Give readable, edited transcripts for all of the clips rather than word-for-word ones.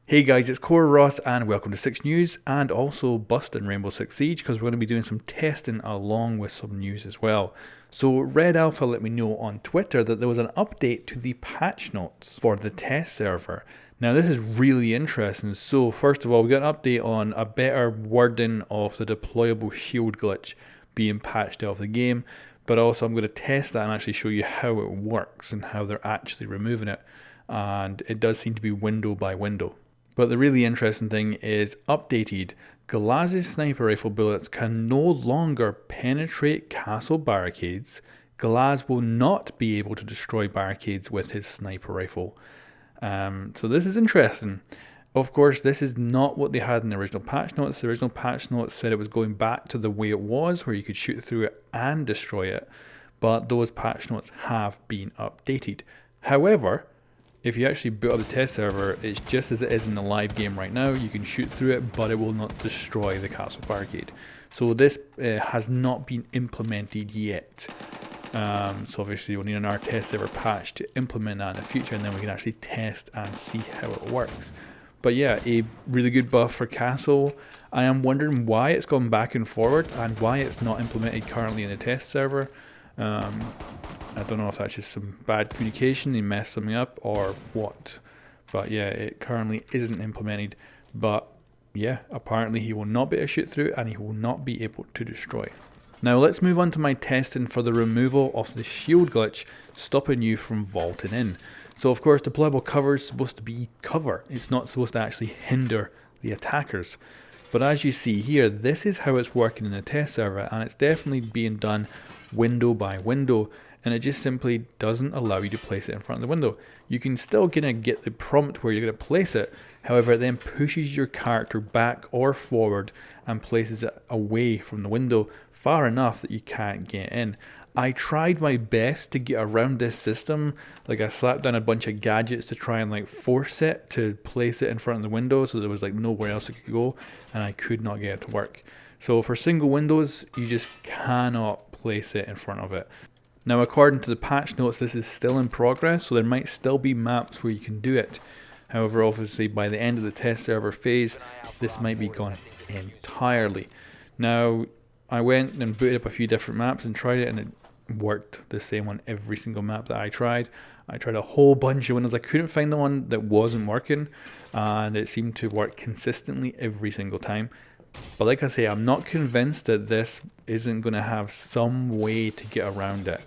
Hey guys, it's Core Ross and welcome to 6 News and also busting Rainbow Six Siege because we're going to be doing some testing along with some news as well. So Red Alpha let me know on Twitter that there was an update to the patch notes for the test server. Now this is really interesting. So first of all, we got an update on a better wording of the deployable shield glitch being patched out of the game, but also I'm going to test that and actually show you how it works and how they're actually removing it. And it does seem to be window by window. But the really interesting thing is updated. Glaz's sniper rifle bullets can no longer penetrate castle barricades. Glaz will not be able to destroy barricades with his sniper rifle. So this is interesting. Of course, this is not what they had in the original patch notes. The original patch notes said it was going back to the way it was, where you could shoot through it and destroy it. But those patch notes have been updated. However, if you actually boot up the test server, it's just as it is in the live game right now. You can shoot through it, but it will not destroy the castle barricade. So this has not been implemented yet. So obviously we'll need an test server patch to implement that in the future, and then we can actually test and see how it works. But yeah, a really good buff for castle. I am wondering why it's gone back and forward and why it's not implemented currently in the test server. I don't know if that's just some bad communication, they messed something up or what. But yeah, it currently isn't implemented. But yeah, apparently he will not be able to shoot through and he will not be able to destroy. Now let's move on to my testing for the removal of the shield glitch, stopping you from vaulting in. So of course, deployable cover is supposed to be cover. It's not supposed to actually hinder the attackers. But as you see here, this is how it's working in the test server, and it's definitely being done window by window, and it just simply doesn't allow you to place it in front of the window. You can still get the prompt where you're going to place it, however it then pushes your character back or forward and places it away from the window far enough that you can't get in. I tried my best to get around this system. Like I slapped down a bunch of gadgets to try and like force it to place it in front of the window, so there was like nowhere else it could go, and I could not get it to work. So for single windows, you just cannot place it in front of it. Now according to the patch notes, this is still in progress, so there might still be maps where you can do it. However, obviously by the end of the test server phase, this might be gone entirely. Now I went and booted up a few different maps and tried it, and it worked the same on every single map that I tried. I tried a whole bunch of windows. I couldn't find the one that wasn't working, and it seemed to work consistently every single time. But like I say, I'm not convinced that this isn't going to have some way to get around it.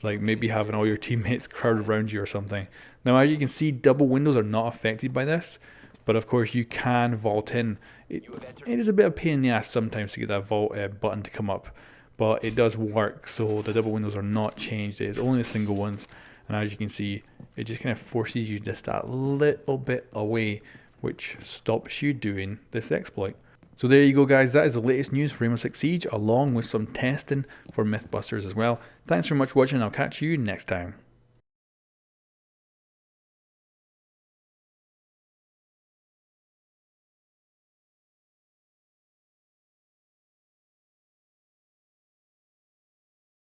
Like maybe having all your teammates crowded around you or something. Now as you can see, double windows are not affected by this. But of course you can vault in. It is a bit of a pain in the ass sometimes to get that vault button to come up. But it does work, so the double windows are not changed. It is only the single ones. And as you can see, it just kind of forces you just that little bit away, which stops you doing this exploit. So there you go guys, that is the latest news for Rainbow Six Siege, along with some testing for Mythbusters as well. Thanks very much for watching, and I'll catch you next time.